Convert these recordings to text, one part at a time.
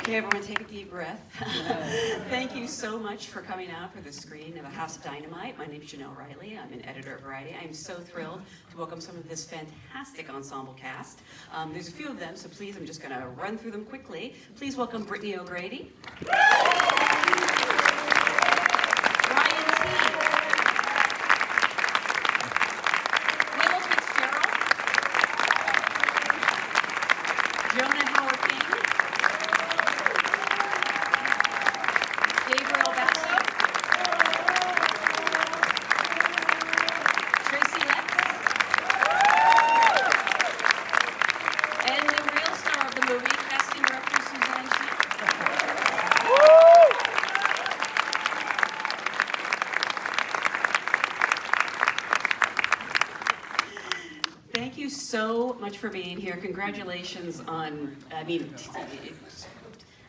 Okay, everyone take a deep breath. Thank you so much for coming out for the screening of A House of Dynamite. My name is Jenelle Riley. I'm an editor at Variety. I'm so thrilled to welcome some of this fantastic ensemble cast. There's a few of them, so please, I'm just going to run through them quickly. Please welcome Brittany O'Grady. Willa FITZGERALD. JONAH HAUER-KING. GABRIEL BASSO. TRACY. And the real star of the movie, casting director SUSANNE. Thank you so much for being here. Congratulations on,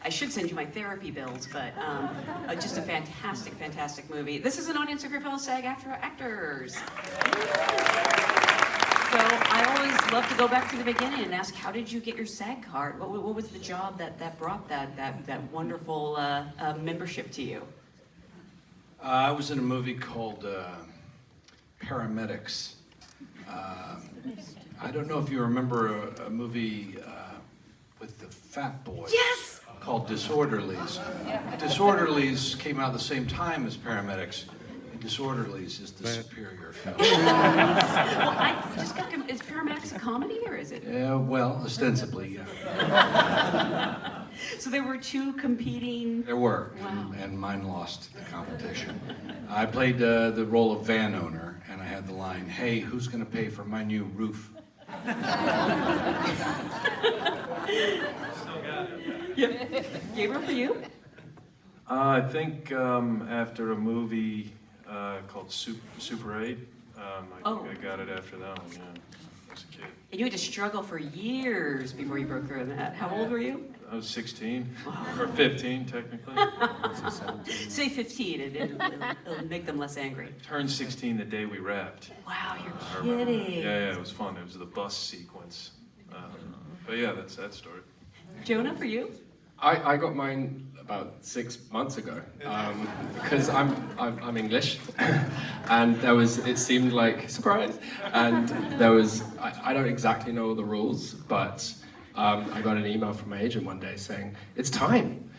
I should send you my therapy bills, but just a fantastic, fantastic movie. This is an audience of your fellow SAG-AFTRA actors. So I always love to go back to the beginning and ask, how did you get your SAG card? What was the job that brought that wonderful membership to you? I was in a movie called Paramedics. I don't know if you remember a movie with the fat boy. Yes! Called Disorderlies. Disorderlies came out at the same time as Paramedics. And Disorderlies is the superior film. Well, I just got, is Paramedics a comedy or is it? Yeah, well, ostensibly, yeah. So there were two competing... There were, wow. and mine lost the competition. I played the role of van owner, and I had the line, "Hey, who's gonna pay for my new roof?" Yep. Gabriel, for you? I think after a movie called Super 8, I think I got it after that one, yeah, as a kid. And you had to struggle for years before you broke through in that. How old were you? I was 16, or 15 technically. Say 15, and it'll make them less angry. Turned 16 the day we wrapped. Wow, you're I remember. kidding. Yeah, it was fun. It was the bus sequence. But yeah, that's that story. Jonah, for you? I got mine about 6 months ago because I'm English, and it seemed like surprise, and I don't exactly know the rules, but I got an email from my agent one day saying it's time.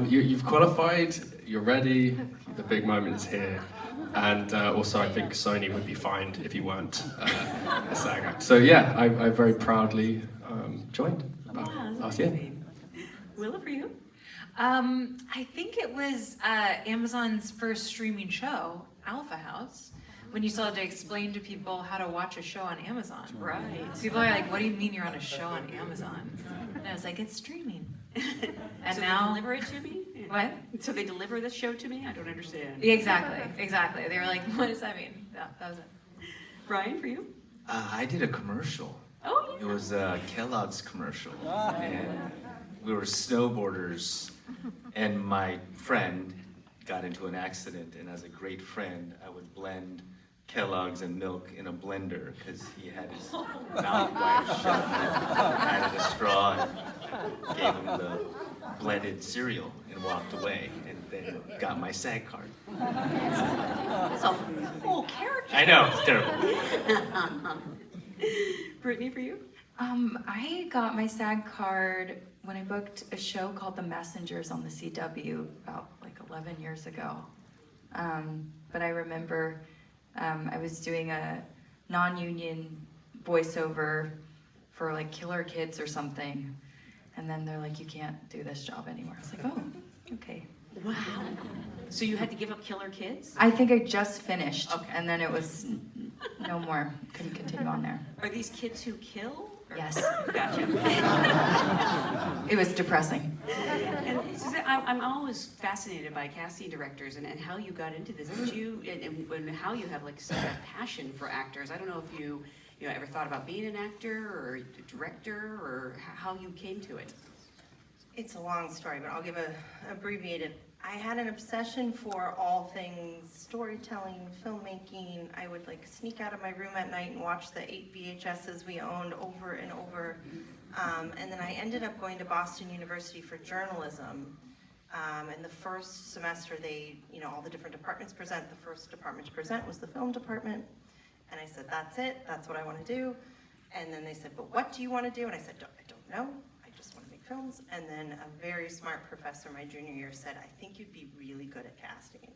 You've qualified. You're ready. The big moment is here. And also, I think Sony would be fined if you weren't a SAG actor. So yeah, I very proudly joined about last year. Willa, for you? I think it was Amazon's first streaming show, Alpha House, when you still had to explain to people how to watch a show on Amazon. Right. People are like, what do you mean you're on a show on Amazon? And I was like, it's streaming. And so now... they deliver it to me? What? So they deliver this show to me? I don't understand. Exactly. They were like, what does that mean? Yeah, that was it. Brian, for you? I did a commercial. Oh, yeah. It was a Kellogg's commercial. And we were snowboarders, and my friend got into an accident, and as a great friend, I would blend Kellogg's and milk in a blender because he had his mouth wide shut and added a straw and gave him the blended cereal and walked away, and then got my SAG card. That's a full character. I know, it's terrible. Brittany, for you? I got my SAG card when I booked a show called The Messengers on the CW about like 11 years ago. But I remember I was doing a non-union voiceover for like Killer Kids or something. And then they're like, you can't do this job anymore. I was like, oh, okay. Wow. So you had to give up Killer Kids? I think I just finished. Okay. And then it was no more. Couldn't continue on there. Are these kids who kill? Or? Yes. Gotcha. It was depressing. And Suzanne, I'm always fascinated by casting directors and how you got into this. Did you, and how you have like such a passion for actors. I don't know if you ever thought about being an actor or a director or how you came to it. It's a long story, but I'll give a abbreviated. I had an obsession for all things storytelling, filmmaking. I would like sneak out of my room at night and watch the 8 VHSs we owned over and over. And then I ended up going to Boston University for journalism. In the first semester, all the different departments present. The first department to present was the film department. And I said, that's it, that's what I want to do. And then they said, but what do you want to do? And I said, I don't know, I just want to make films. And then a very smart professor my junior year said, I think you'd be really good at casting.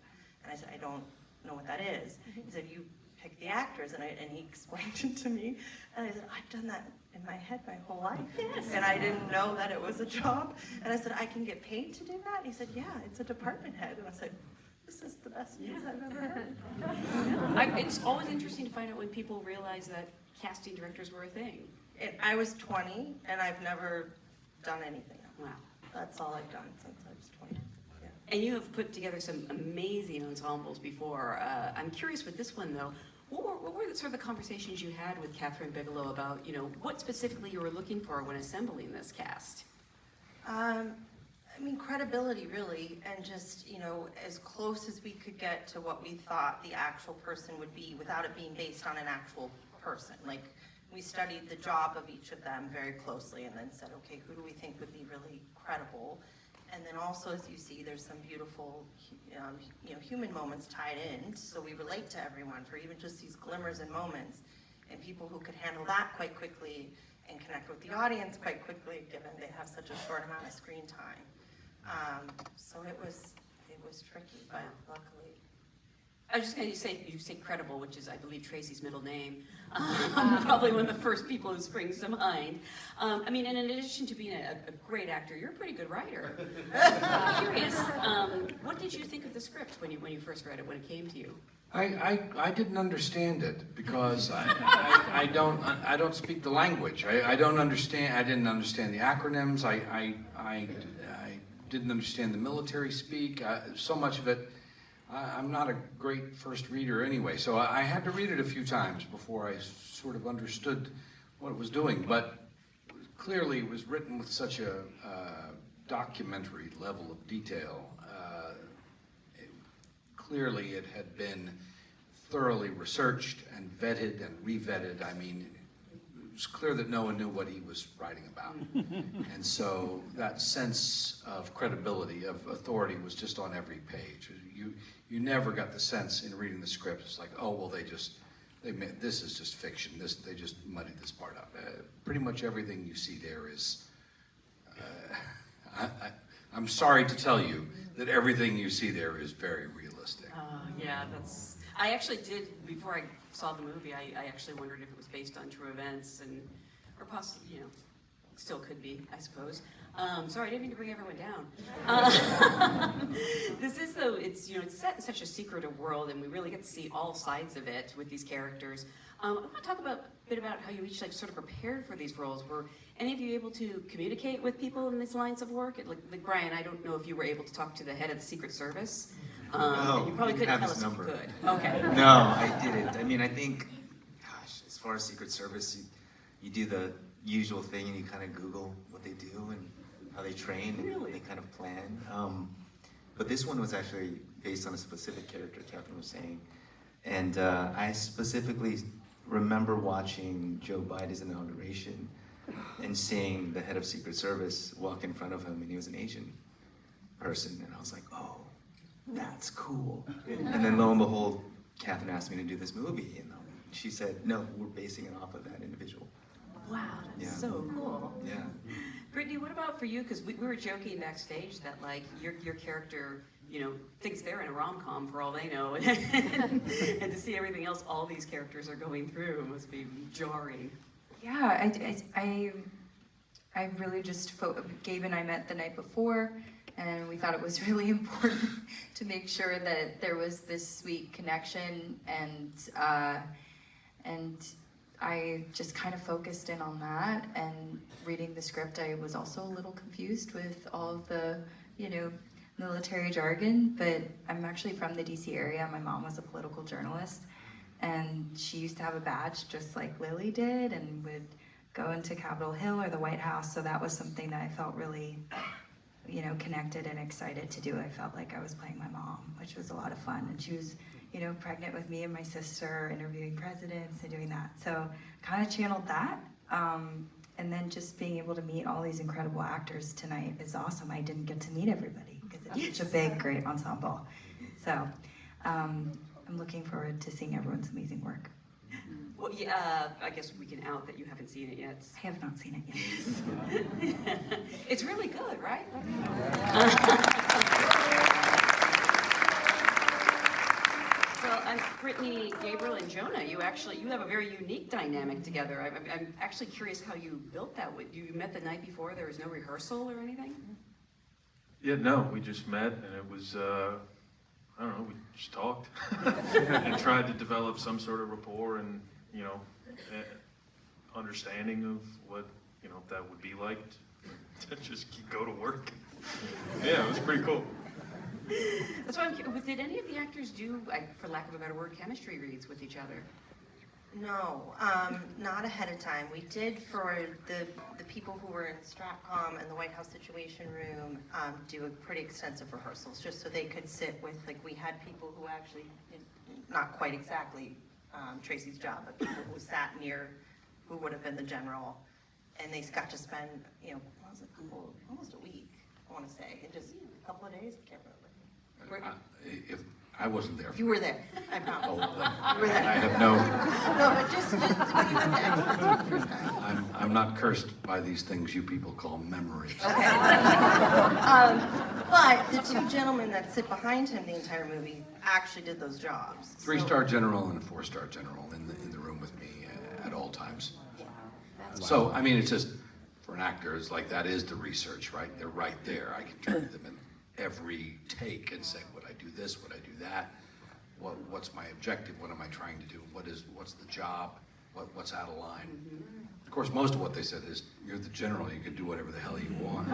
And I said, I don't know what that is. He said, you pick the actors. And he explained it to me. And I said, I've done that in my head my whole life. Yes. And I didn't know that it was a job. And I said, I can get paid to do that? And he said, yeah, it's a department head. And I said, this is the best news I've ever heard. It's always interesting to find out when people realize that casting directors were a thing. I was 20, and I've never done anything else. Wow. That's all I've done since I was 20. Yeah. And you have put together some amazing ensembles before. I'm curious with this one, though. What were the sort of the conversations you had with Kathryn Bigelow about, what specifically you were looking for when assembling this cast? Credibility, really, and just, as close as we could get to what we thought the actual person would be without it being based on an actual person. Like, we studied the job of each of them very closely and then said, okay, who do we think would be really credible? And then also, as you see, there's some beautiful, human moments tied in, so we relate to everyone for even just these glimmers and moments, and people who could handle that quite quickly and connect with the audience quite quickly, given they have such a short amount of screen time. So it was tricky, but luckily. I was just going to say, you say credible, which is, I believe, Tracy's middle name. Probably one of the first people who springs to mind. And in addition to being a great actor, you're a pretty good writer. I'm curious, what did you think of the script when you first read it, when it came to you? I didn't understand it because I don't speak the language. I didn't understand the acronyms. I didn't understand the military speak. So much of it, I'm not a great first reader anyway, so I had to read it a few times before I sort of understood what it was doing. But clearly it was written with such a documentary level of detail. Clearly it had been thoroughly researched and vetted and re-vetted. It was clear that no one knew what he was writing about. And so that sense of credibility, of authority, was just on every page. You never got the sense in reading the script, it's like, oh, well, this is just fiction. They just muddied this part up. Pretty much everything you see there is, I'm sorry to tell you that everything you see there is very realistic. Yeah, I actually did, before I saw the movie, I actually wondered if it was based on true events, or possibly, still could be, I suppose. Sorry, I didn't mean to bring everyone down. This is, though, it's set in such a secretive world, and we really get to see all sides of it with these characters. I want to talk a bit about how you each sort of prepared for these roles. Were any of you able to communicate with people in these lines of work? Like Brian, I don't know if you were able to talk to the head of the Secret Service. No, you probably couldn't tell us if you could. Okay. No, I didn't. I think, gosh, as far as Secret Service, you do the usual thing and you kind of Google what they do and how they train and Really? they kind of plan. But this one was actually based on a specific character Kathryn was saying. And I specifically remember watching Joe Biden's inauguration and seeing the head of Secret Service walk in front of him, and he was an Asian person. And I was like, oh, that's cool. And then lo and behold, Kathryn asked me to do this movie. And she said, no, we're basing it off of that individual. Wow, that's so cool. Yeah. Brittany, what about for you? Because we were joking backstage that your character, thinks they're in a rom-com for all they know, and to see everything else all these characters are going through must be jarring. Yeah, I really just, Gabe and I met the night before, and we thought it was really important to make sure that there was this sweet connection, and I just kind of focused in on that. And reading the script, I was also a little confused with all of the, military jargon, but I'm actually from the DC area. My mom was a political journalist, and she used to have a badge just like Lily did, and would go into Capitol Hill or the White House. So that was something that I felt really, connected and excited to do. I felt like I was playing my mom, which was a lot of fun. And she was, pregnant with me and my sister, interviewing presidents and doing that. So kind of channeled that. and then just being able to meet all these incredible actors tonight is awesome. I didn't get to meet everybody because it's such a big, great ensemble. So I'm looking forward to seeing everyone's amazing work. Well, yeah, I guess we can out that you haven't seen it yet. I have not seen it yet. It's really good, right? Well, Brittany, Gabriel, and Jonah, you have a very unique dynamic together. I'm actually curious how you built that. You met the night before, there was no rehearsal or anything? Yeah, no, we just met and it was, I don't know, we just talked and tried to develop some sort of rapport and, you know, understanding of what, you know, that would be like to just go to work. Yeah, it was pretty cool. That's why I'm curious. Did any of the actors do, for lack of a better word, chemistry reads with each other? No, not ahead of time. We did for the people who were in Stratcom and the White House Situation Room do a pretty extensive rehearsals just so they could sit with, like, we had people who actually, not quite exactly Tracy's job, but people who sat near who would have been the general, and they got to spend, you know, what was it, almost a week, I want to say, in just a couple of days. I can't remember. If I wasn't there. You were there, I promise. Oh, You were there. I have no. No, but just you were there the first time. I'm not cursed by these things you people call memories. Okay. But the two gentlemen that sit behind him the entire movie actually did those jobs. So- 3-star general and a 4-star general in the room with me at all times. Yeah. So, I mean, it's just, for an actor, it's like, that is the research, right? They're right there. I can turn to them in every take and say, would I do this, would I do that? What's my objective? What am I trying to do? What's the job? What's out of line? Of course, most of what they said is, you're the general, you can do whatever the hell you want.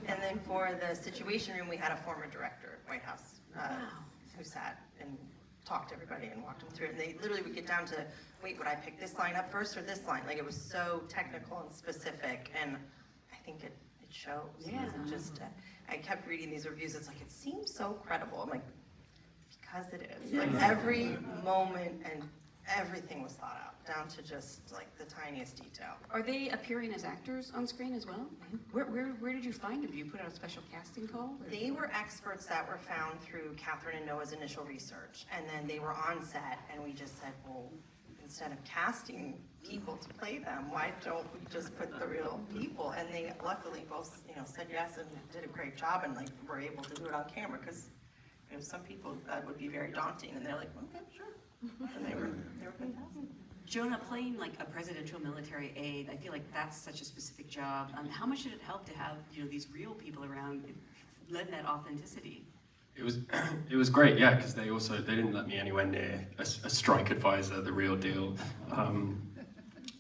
And then for the Situation Room, we had a former director at White House who sat and talked to everybody and walked them through it. And they literally would get down to, wait, would I pick this line up first or this line? Like, it was so technical and specific, and I think it shows. Yeah. It just, I kept reading these reviews. It's like, it seems so credible. I'm like, because it is. Like, every moment and everything was thought out, down to just like the tiniest detail. Are they appearing as actors on screen as well? Where did you find them? Do you put out a special casting call? Or? They were experts that were found through Kathryn and Noah's initial research, and then they were on set, and we just said, well, instead of casting people to play them, why don't we just put the real people? And they luckily both, you know, said yes and did a great job, and like were able to do it on camera, because you know, some people that would be very daunting, and they're like, okay, sure, and they were fantastic. Jonah, playing like a presidential military aide, I feel like that's such a specific job. How much did it help to have, you know, these real people around? It led that authenticity. It was great, yeah, because they didn't let me anywhere near a strike advisor, the real deal.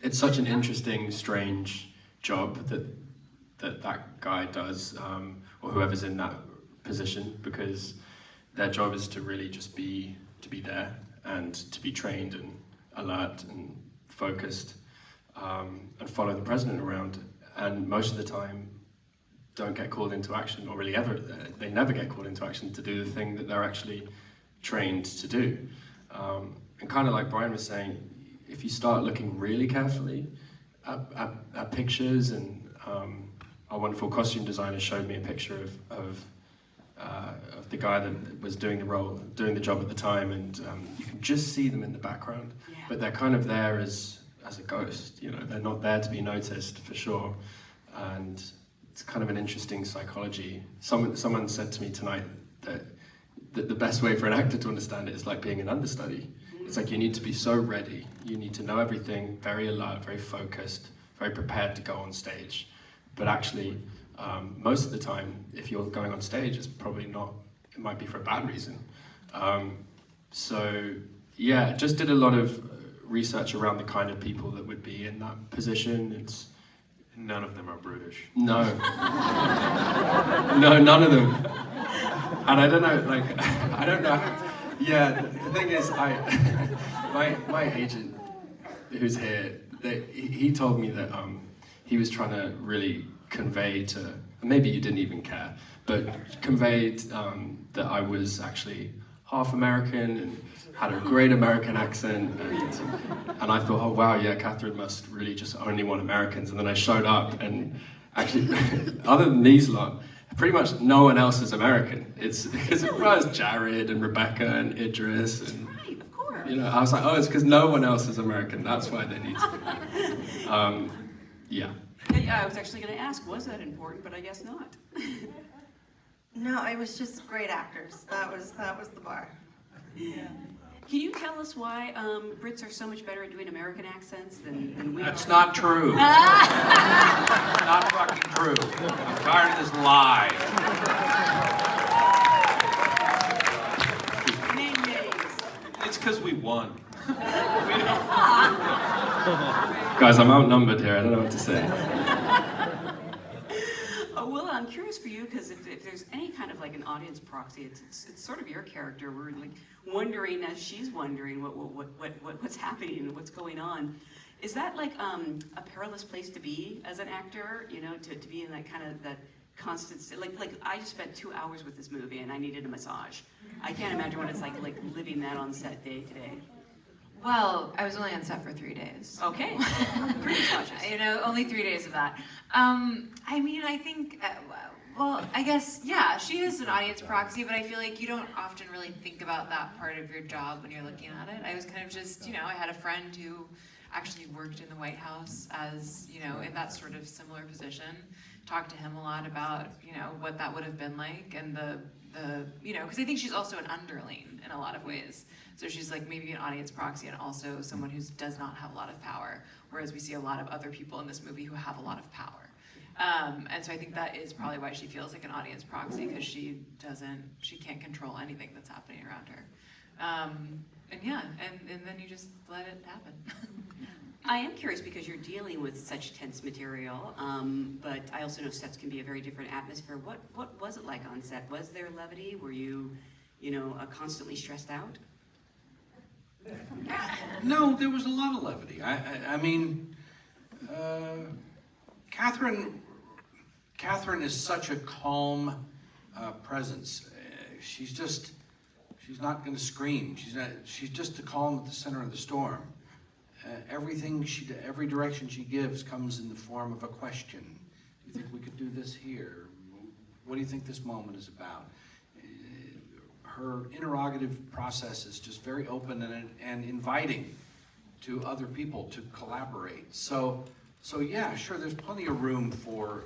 It's such an interesting, strange job that guy does, or whoever's in that position, because their job is to really just be there and to be trained and alert and focused, and follow the president around. And most of the time, don't get called into action, or really ever, they never get called into action to do the thing that they're actually trained to do. And kind of like Brian was saying, if you start looking really carefully at pictures, and our wonderful costume designer showed me a picture of the guy that was doing the job at the time, and you can just see them in the background, but they're kind of there as a ghost, you know, they're not there to be noticed for sure. And it's kind of an interesting psychology. Someone said to me tonight that the best way for an actor to understand it is like being an understudy. It's like you need to be so ready, you need to know everything, very alert, very focused, very prepared to go on stage. But actually, most of the time, if you're going on stage, it's probably not, it might be for a bad reason. So yeah, just did a lot of research around the kind of people that would be in that position. None of them are British. No. No, none of them. And I don't know, like, I don't know. Yeah, the thing is, my agent, who's here, he told me that he was trying to really convey to, maybe you didn't even care, but conveyed that I was actually half American and had a great American accent. And I thought, oh wow, yeah, Kathryn must really just only want Americans. And then I showed up and actually, other than these lot, pretty much no one else is American. It's because it was Jared and Rebecca and Idris and, Right, of course. you know, I was like, oh, it's because no one else is American. That's why they need to be. Yeah. Yeah, I was actually going to ask, was that important? But I guess not. No, it was just great actors. That was the bar. Yeah. Can you tell us why Brits are so much better at doing American accents than we are? That's not true. Not fucking true. I'm tired of this lie. Name names. It's because we won. Guys, I'm outnumbered here. I don't know what to say. Willa, I'm curious for you, because if there's any kind of like an audience proxy, it's sort of your character. We're like wondering as she's wondering what's happening and what's going on. Is that like a perilous place to be as an actor? You know, to be in that kind of that constant like I just spent 2 hours with this movie and I needed a massage. I can't imagine what it's like living that on set day to day. Well, I was only on set for 3 days. Okay, 3 massages. You know, only 3 days of that. I mean, I think, well, I guess, yeah, she is an audience proxy, but I feel like you don't often really think about that part of your job when you're looking at it. I was kind of just, you know, I had a friend who actually worked in the White House as, you know, in that sort of similar position. Talked to him a lot about, you know, what that would have been like and the you know, because I think she's also an underling in a lot of ways. So she's like maybe an audience proxy and also someone who does not have a lot of power, whereas we see a lot of other people in this movie who have a lot of power. And so I think that is probably why she feels like an audience proxy, because she can't control anything that's happening around her. And yeah, and then you just let it happen. I am curious because you're dealing with such tense material, but I also know sets can be a very different atmosphere. What was it like on set? Was there levity? Were you, you know, constantly stressed out? No, there was a lot of levity. I mean, Kathryn is such a calm presence. She's not going to scream. She's just the calm at the center of the storm. Every direction she gives comes in the form of a question. Do you think we could do this here? What do you think this moment is about? Her interrogative process is just very open and inviting to other people to collaborate. So yeah, sure, there's plenty of room for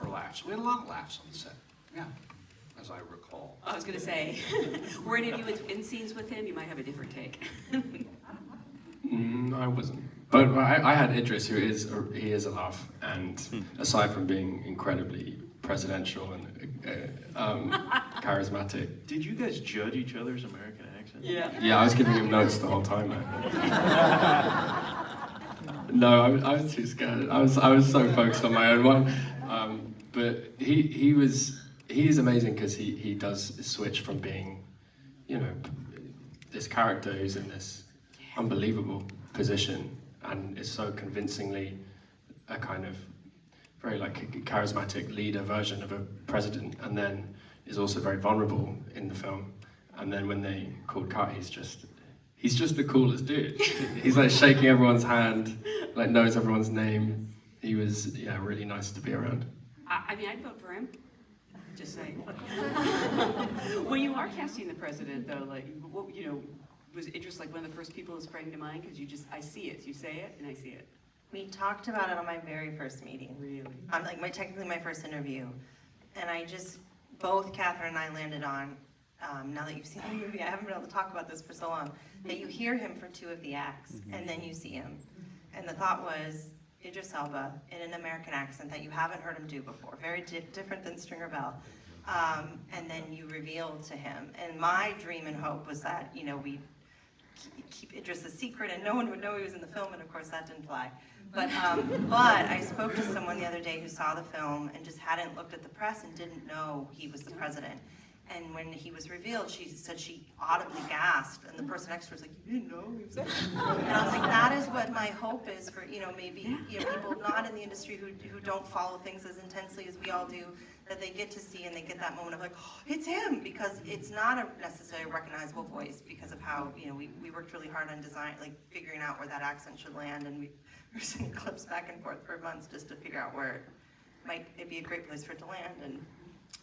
laughs. We had a lot of laughs on the set, yeah, as I recall. I was going to say, were any of you in scenes with him? You might have a different take. I wasn't. But I had Idris, he is a laugh, and aside from being incredibly presidential and charismatic. Did you guys judge each other's American accents? Yeah. Yeah, I was giving him notes the whole time, man. No, I was too scared. I was so focused on my own one. But he is amazing because he does switch from being, you know, this character who's in this unbelievable position and is so convincingly a kind of very like a charismatic leader version of a president, and then is also very vulnerable in the film. And then when they called cut, he's just the coolest dude. He's like shaking everyone's hand, like knows everyone's name. He was, yeah, really nice to be around. I mean, I'd vote for him. Just saying. When you are casting the president, though, like, what, you know, was Idris like one of the first people who sprang to mind? Because I see it. You say it, and I see it. We talked about it on my very first meeting. Really? Technically my first interview. And both Kathryn and I landed on, now that you've seen the movie, I haven't been able to talk about this for so long, that you hear him for 2 of the acts, and then you see him. And the thought was, Idris Elba in an American accent that you haven't heard him do before, very different than Stringer Bell. And then you reveal to him. And my dream and hope was that, you know, we'd keep Idris a secret and no one would know he was in the film, and of course that didn't fly. But I spoke to someone the other day who saw the film and just hadn't looked at the press and didn't know he was the president. And when he was revealed, she said she audibly gasped, and the person next to her was like, "You didn't know he was there?" And I was like, that is what my hope is for, maybe people not in the industry who don't follow things as intensely as we all do, that they get to see and they get that moment of like, oh, it's him, because it's not a necessarily recognizable voice because of how, we worked really hard on design, like figuring out where that accent should land, and we were sending clips back and forth for months just to figure out where it'd be a great place for it to land. And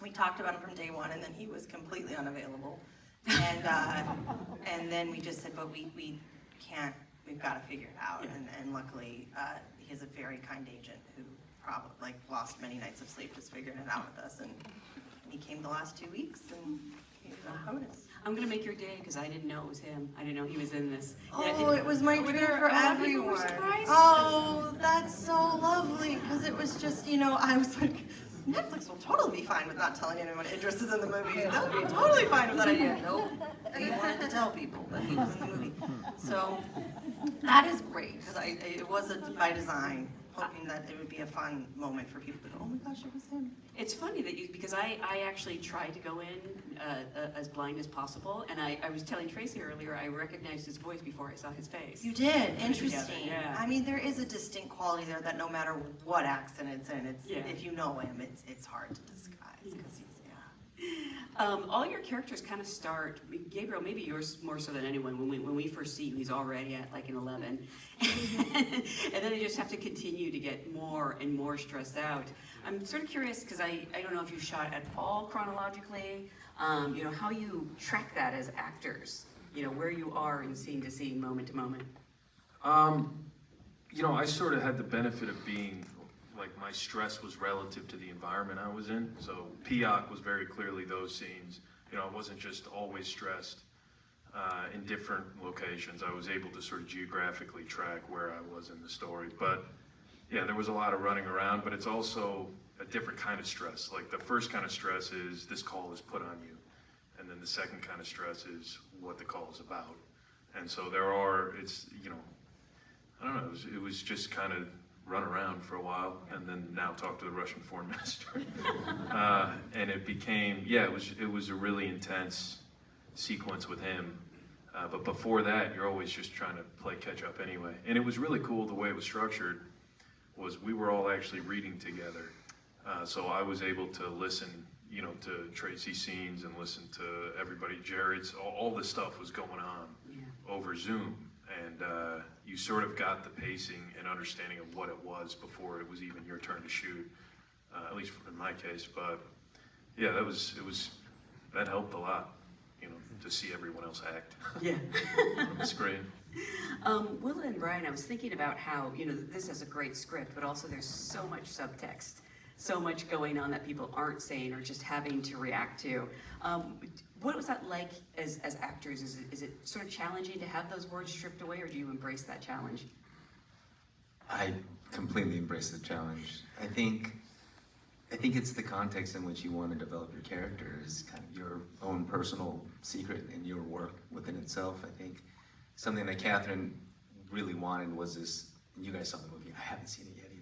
we talked about him from day one, and then he was completely unavailable. And then we just said, but we can't, we've got to figure it out. And luckily, he has a very kind agent who probably lost many nights of sleep just figuring it out with us. And he came the last 2 weeks, and he's a bonus. I'm gonna make your day because I didn't know it was him. I didn't know he was in this. Oh, it was my dream for everyone. Surprised? Oh, that's so lovely, because it was just, I was like, Netflix will totally be fine with not telling anyone Idris is in the movie. They'll be totally fine with that idea. Nope, he wanted to tell people that he was in the movie. So that is great, because it was by design, hoping that it would be a fun moment for people to go, oh my gosh, it was him. It's funny that because I actually tried to go in as blind as possible, and I was telling Tracy earlier, I recognized his voice before I saw his face. You did? Interesting. Yeah. I mean, there is a distinct quality there that no matter what accent it's in, Yeah. if you know him, it's hard to disguise, because he's, All your characters kind of start, Gabriel, maybe yours more so than anyone, when we first see you, he's already at like an 11. And then they just have to continue to get more and more stressed out. I'm sort of curious, because I don't know if you shot at all chronologically, how you track that as actors, where you are in scene to scene, moment to moment. I sort of had the benefit of being, like, my stress was relative to the environment I was in. So PIOC was very clearly those scenes. I wasn't just always stressed in different locations. I was able to sort of geographically track where I was in the story. But yeah, there was a lot of running around, but it's also a different kind of stress. Like, the first kind of stress is this call is put on you. And then the second kind of stress is what the call is about. And so I don't know, it was just kind of run around for a while, and then now talk to the Russian foreign minister. And it became, it was a really intense sequence with him. But before that, you're always just trying to play catch up anyway. And it was really cool the way it was structured, was we were all actually reading together. So I was able to listen, to Tracy's scenes and listen to everybody, Jared's, all this stuff was going on over Zoom. And you sort of got the pacing and understanding of what it was before it was even your turn to shoot, at least in my case. But yeah, that helped a lot, to see everyone else act on the screen. Willa and Brian, I was thinking about how, this has a great script, but also there's so much subtext, so much going on that people aren't saying or just having to react to. What was that like as actors? Is it sort of challenging to have those words stripped away, or do you embrace that challenge? I completely embrace the challenge. I think it's the context in which you want to develop your character, is kind of your own personal secret and your work within itself. I think something that Kathryn really wanted was this, and you guys saw the movie, I haven't seen it yet either,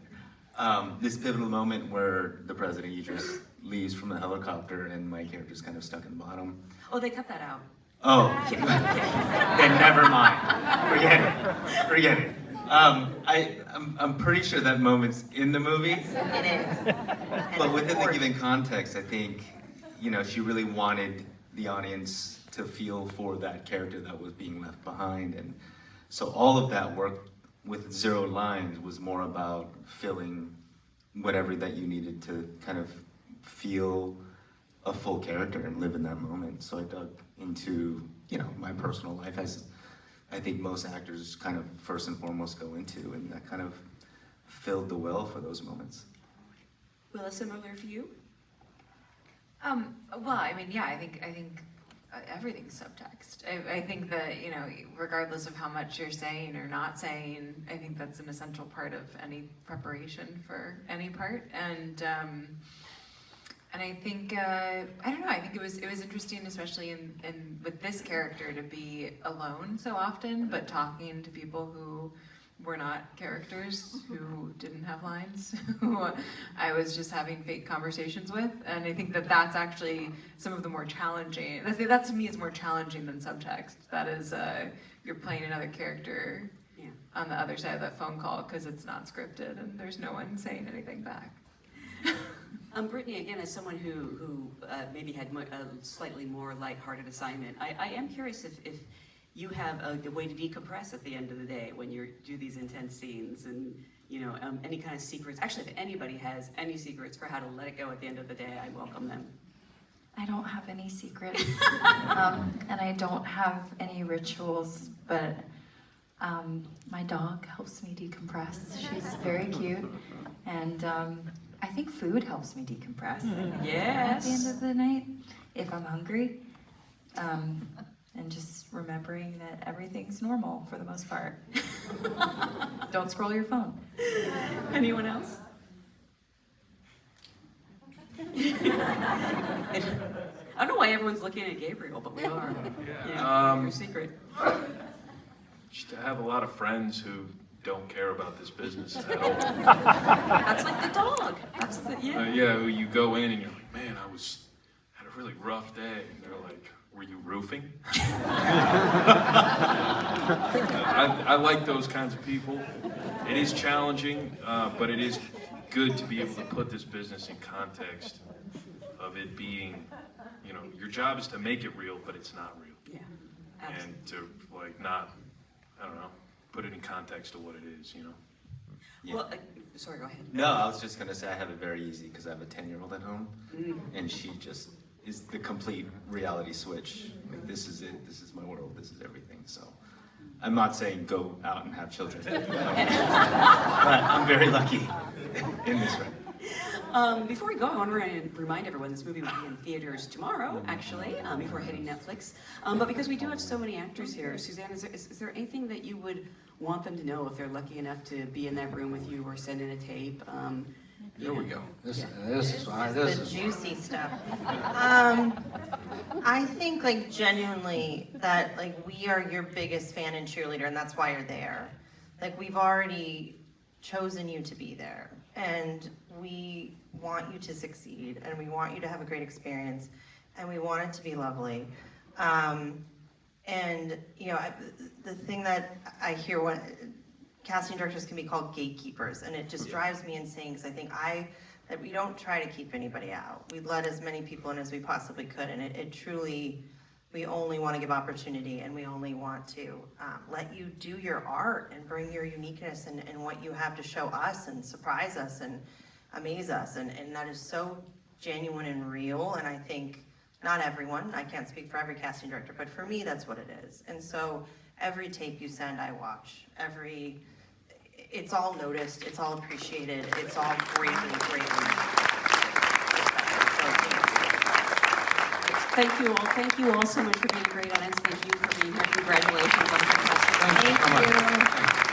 this pivotal moment where the president Idris leaves from the helicopter and my character's kind of stuck in the bottom. Oh, they cut that out. Oh, then never mind. Forget it. I'm pretty sure that moment's in the movie. It is. But within the given context, I think, she really wanted the audience to feel for that character that was being left behind. And so all of that work with 0 lines was more about filling whatever that you needed to kind of feel a full character and live in that moment. So I dug into, my personal life, as I think most actors kind of first and foremost go into, and that kind of filled the well for those moments. Willa, similar for you? Well, I mean, yeah, I think everything's subtext. I think that, regardless of how much you're saying or not saying, I think that's an essential part of any preparation for any part. And I think, I don't know, I think it was interesting, especially in with this character, to be alone so often, but talking to people who were not characters, who didn't have lines, who I was just having fake conversations with. And I think that that's actually some of the more challenging, that to me is more challenging than subtext. That is, you're playing another character on the other side of that phone call because it's not scripted and there's no one saying anything back. Brittany, again, as someone who maybe had a slightly more lighthearted assignment, I am curious if you have a way to decompress at the end of the day when you do these intense scenes, and any kind of secrets. Actually, if anybody has any secrets for how to let it go at the end of the day, I welcome them. I don't have any secrets, and I don't have any rituals, but my dog helps me decompress. She's very cute, and I think food helps me decompress. Yes. At the end of the night, if I'm hungry, and just remembering that everything's normal for the most part. Don't scroll your phone. Anyone else? I don't know why everyone's looking at Gabriel, but we are. Your secret. Just to have a lot of friends who don't care about this business at all. That's like the dog. That's the, You go in and you're like, man, had a really rough day. And they're like, were you roofing? I like those kinds of people. It is challenging, but it is good to be able to put this business in context of it being, your job is to make it real, but it's not real. Yeah, absolutely. And to not, put it in context of what it is, Yeah. Well, sorry, go ahead. No, I was just gonna say I have it very easy because I have a 10-year-old at home, and she just is the complete reality switch. Like, this is it. This is my world. This is everything. So, I'm not saying go out and have children, but I'm very lucky in this right. Before we go, I want to remind everyone this movie will be in theaters tomorrow, actually, before hitting Netflix. But because we do have so many actors here, Suzanne, is there anything that you would want them to know if they're lucky enough to be in that room with you or send in a tape? Here we go. This is the juicy stuff. I think, genuinely, that, we are your biggest fan and cheerleader, and that's why you're there. We've already chosen you to be there, and we want you to succeed, and we want you to have a great experience, and we want it to be lovely. The thing that I hear when casting directors can be called gatekeepers, and it just drives me insane, because I think that we don't try to keep anybody out. We let as many people in as we possibly could, and it truly, we only want to give opportunity, and we only want to let you do your art and bring your uniqueness and what you have to show us and surprise us and amaze us, and that is so genuine and real. And I think not everyone, I can't speak for every casting director, but for me that's what it is. And so every tape you send, I watch. It's all noticed, it's all appreciated, it's all greatly respected. Thank you all. Thank you all so much for being a great audience. Thank you for being here. Congratulations on a fantastic. Thank you.